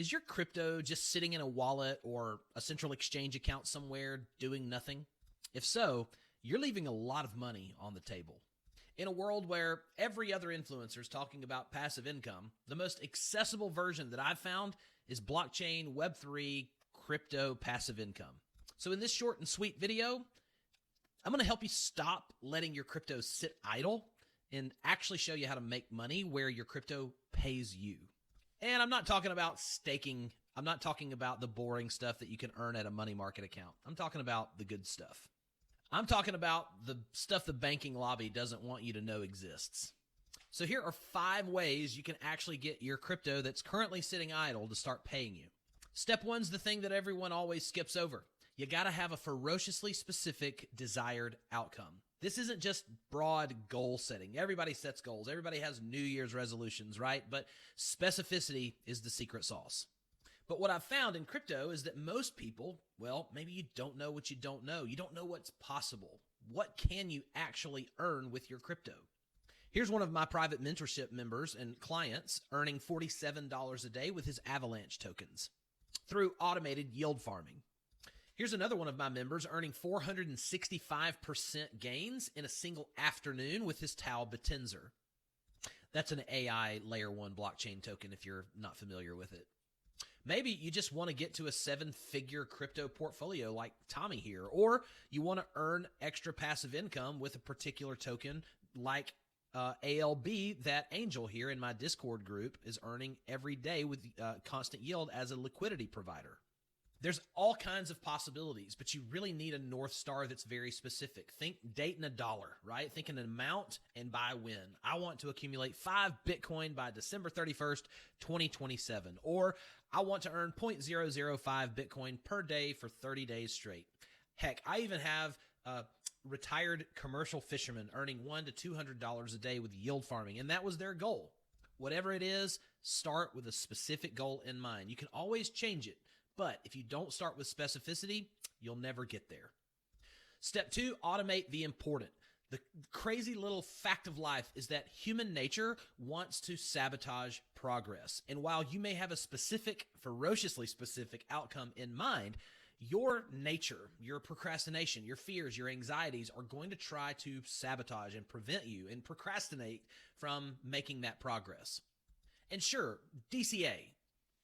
Is your crypto just sitting in a wallet or a central exchange account somewhere doing nothing? If so, you're leaving a lot of money on the table. In a world where every other influencer is talking about passive income, the most accessible version that I've found is blockchain, Web3, crypto passive income. So in this short and sweet video, I'm going to help you stop letting your crypto sit idle and actually show you how to make money where your crypto pays you. And I'm not talking about staking. I'm not talking about the boring stuff that you can earn at a money market account. I'm talking about the good stuff. I'm talking about the stuff the banking lobby doesn't want you to know exists. So here are 5 ways you can actually get your crypto that's currently sitting idle to start paying you. Step 1's the thing that everyone always skips over. You got to have a ferociously specific desired outcome. This isn't just broad goal setting. Everybody sets goals. Everybody has New Year's resolutions, right? But specificity is the secret sauce. But what I've found in crypto is that most people, well, maybe you don't know what you don't know. You don't know what's possible. What can you actually earn with your crypto? Here's one of my private mentorship members and clients earning $47 a day with his Avalanche tokens through automated yield farming. Here's another one of my members earning 465% gains in a single afternoon with his Tau Batenzer. That's an AI layer 1 blockchain token if you're not familiar with it. Maybe you just want to get to a 7-figure crypto portfolio like Tommy here, or you want to earn extra passive income with a particular token like ALB that Angel here in my Discord group is earning every day with constant yield as a liquidity provider. There's all kinds of possibilities, but you really need a North Star that's very specific. Think dating $1, right? Think an amount and buy when. I want to accumulate 5 Bitcoin by December 31st, 2027. Or I want to earn 0.005 Bitcoin per day for 30 days straight. Heck, I even have retired commercial fishermen earning $100 to $200 a day with yield farming, and that was their goal. Whatever it is, start with a specific goal in mind. You can always change it. But if you don't start with specificity, you'll never get there. Step 2, automate the important. The crazy little fact of life is that human nature wants to sabotage progress. And while you may have a specific, ferociously specific outcome in mind, your nature, your procrastination, your fears, your anxieties are going to try to sabotage and prevent you and procrastinate from making that progress. And sure, DCA,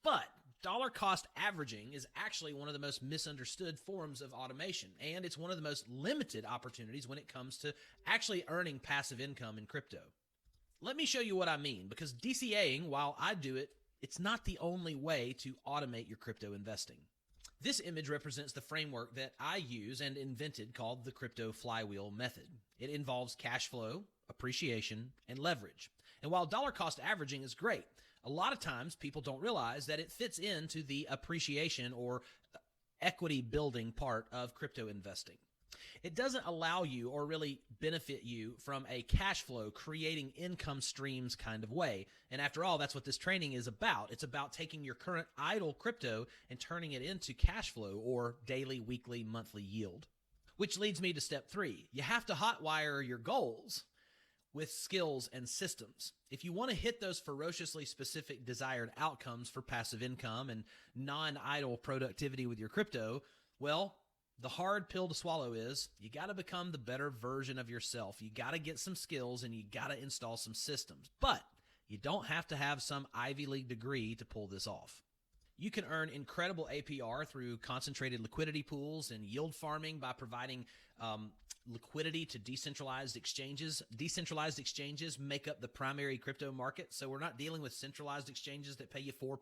but dollar cost averaging is actually one of the most misunderstood forms of automation, and it's one of the most limited opportunities when it comes to actually earning passive income in crypto. Let me show you what I mean, because DCAing, while I do it, it's not the only way to automate your crypto investing. This image represents the framework that I use and invented called the crypto flywheel method. It involves cash flow, appreciation, and leverage. And while dollar cost averaging is great, a lot of times people don't realize that it fits into the appreciation or equity building part of crypto investing. It doesn't allow you or really benefit you from a cash flow creating income streams kind of way. And after all, that's what this training is about. It's about taking your current idle crypto and turning it into cash flow or daily, weekly, monthly yield. Which leads me to step 3. You have to hotwire your goals with skills and systems. If you want to hit those ferociously specific desired outcomes for passive income and non-idle productivity with your crypto, well, the hard pill to swallow is you got to become the better version of yourself. You got to get some skills and you got to install some systems. But you don't have to have some Ivy League degree to pull this off. You can earn incredible APR through concentrated liquidity pools and yield farming by providing liquidity to decentralized exchanges. Decentralized exchanges make up the primary crypto market, so we're not dealing with centralized exchanges that pay you 4%.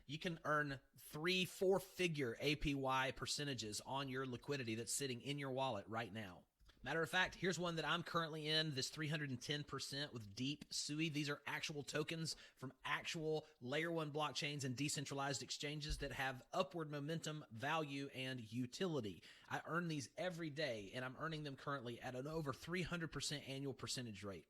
You can earn 3-4-figure APY percentages on your liquidity that's sitting in your wallet right now. Matter of fact, here's one that I'm currently in, this 310% with Deep Sui. These are actual tokens from actual layer 1 blockchains and decentralized exchanges that have upward momentum, value, and utility. I earn these every day, and I'm earning them currently at an over 300% annual percentage rate.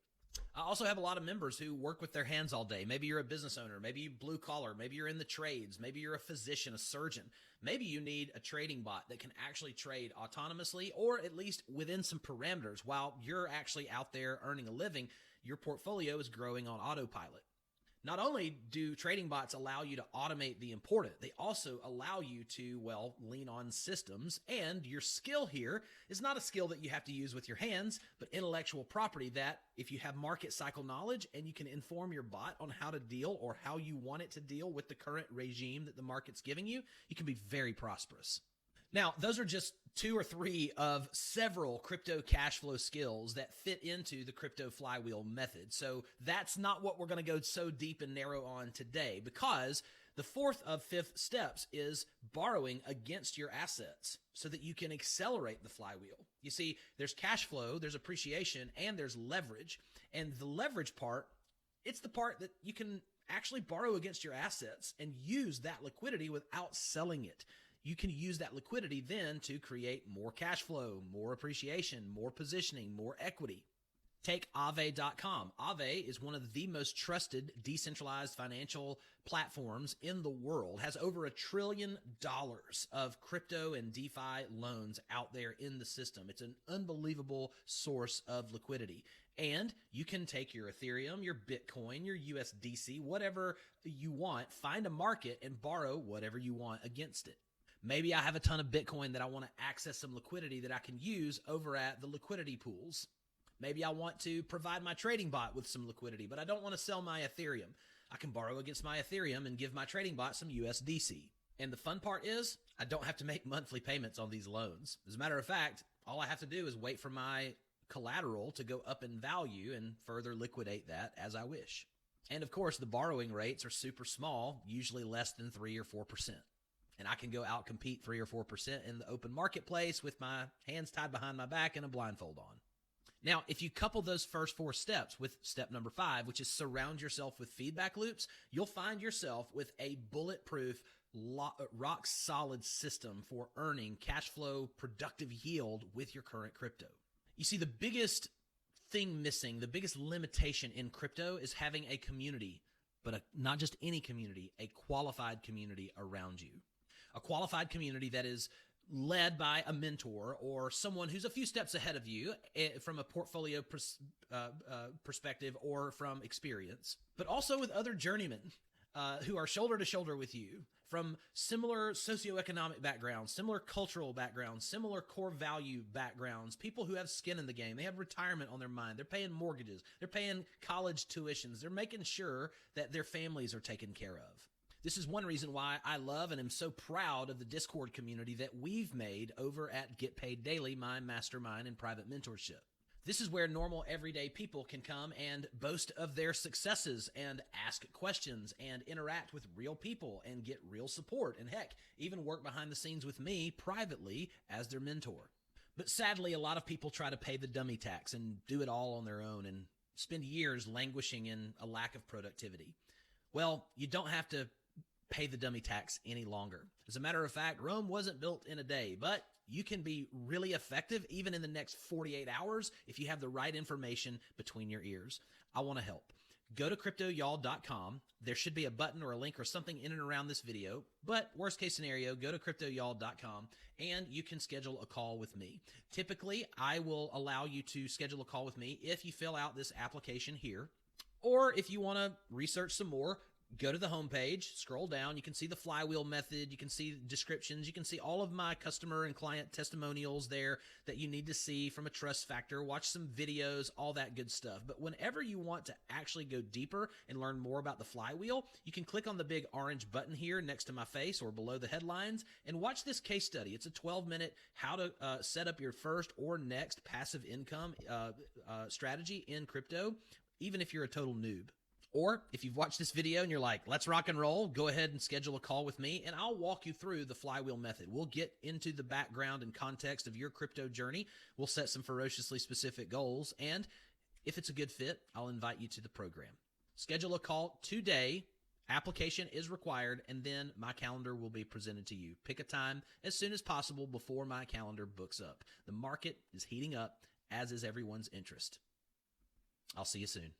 I also have a lot of members who work with their hands all day. Maybe you're a business owner, maybe you blue collar, maybe you're in the trades, maybe you're a physician, a surgeon. Maybe you need a trading bot that can actually trade autonomously or at least within some parameters while you're actually out there earning a living. Your portfolio is growing on autopilot. Not only do trading bots allow you to automate the important, they also allow you to, well, lean on systems. And your skill here is not a skill that you have to use with your hands, but intellectual property that if you have market cycle knowledge and you can inform your bot on how to deal or how you want it to deal with the current regime that the market's giving you, you can be very prosperous. Now, those are just 2 or 3 of several crypto cash flow skills that fit into the crypto flywheel method. So that's not what we're going to go so deep and narrow on today, because the 4th of 5th steps is borrowing against your assets so that you can accelerate the flywheel. You see, there's cash flow, there's appreciation, and there's leverage. And the leverage part, it's the part that you can actually borrow against your assets and use that liquidity without selling it. You can use that liquidity then to create more cash flow, more appreciation, more positioning, more equity. Take Aave.com. Aave is one of the most trusted decentralized financial platforms in the world, has over $1 trillion of crypto and DeFi loans out there in the system. It's an unbelievable source of liquidity. And you can take your Ethereum, your Bitcoin, your USDC, whatever you want, find a market and borrow whatever you want against it. Maybe I have a ton of Bitcoin that I want to access some liquidity that I can use over at the liquidity pools. Maybe I want to provide my trading bot with some liquidity, but I don't want to sell my Ethereum. I can borrow against my Ethereum and give my trading bot some USDC. And the fun part is I don't have to make monthly payments on these loans. As a matter of fact, all I have to do is wait for my collateral to go up in value and further liquidate that as I wish. And of course, the borrowing rates are super small, usually less than 3 or 4%. And I can go out compete 3 or 4% in the open marketplace with my hands tied behind my back and a blindfold on. Now, if you couple those first 4 steps with step number 5, which is surround yourself with feedback loops, you'll find yourself with a bulletproof, rock solid system for earning cash flow, productive yield with your current crypto. You see, the biggest thing missing, the biggest limitation in crypto is having a community, but not just any community, a qualified community around you. A qualified community that is led by a mentor or someone who's a few steps ahead of you from a portfolio perspective or from experience, but also with other journeymen who are shoulder to shoulder with you from similar socioeconomic backgrounds, similar cultural backgrounds, similar core value backgrounds, people who have skin in the game. They have retirement on their mind. They're paying mortgages. They're paying college tuitions. They're making sure that their families are taken care of. This is one reason why I love and am so proud of the Discord community that we've made over at Get Paid Daily, my mastermind and private mentorship. This is where normal, everyday people can come and boast of their successes and ask questions and interact with real people and get real support and, heck, even work behind the scenes with me privately as their mentor. But sadly, a lot of people try to pay the dummy tax and do it all on their own and spend years languishing in a lack of productivity. Well, you don't have to pay the dummy tax any longer. As a matter of fact, Rome wasn't built in a day, but you can be really effective even in the next 48 hours if you have the right information between your ears. I want to help. Go to cryptoyall.com. There should be a button or a link or something in and around this video, but worst case scenario, go to cryptoyall.com and you can schedule a call with me. Typically, I will allow you to schedule a call with me if you fill out this application here, or if you want to research some more, go to the homepage, scroll down. You can see the flywheel method. You can see descriptions. You can see all of my customer and client testimonials there that you need to see from a trust factor. Watch some videos, all that good stuff. But whenever you want to actually go deeper and learn more about the flywheel, you can click on the big orange button here next to my face or below the headlines and watch this case study. It's a 12-minute how to set up your first or next passive income strategy in crypto, even if you're a total noob. Or if you've watched this video and you're like, let's rock and roll, go ahead and schedule a call with me and I'll walk you through the flywheel method. We'll get into the background and context of your crypto journey. We'll set some ferociously specific goals. And if it's a good fit, I'll invite you to the program. Schedule a call today. Application is required, and then my calendar will be presented to you. Pick a time as soon as possible before my calendar books up. The market is heating up, as is everyone's interest. I'll see you soon.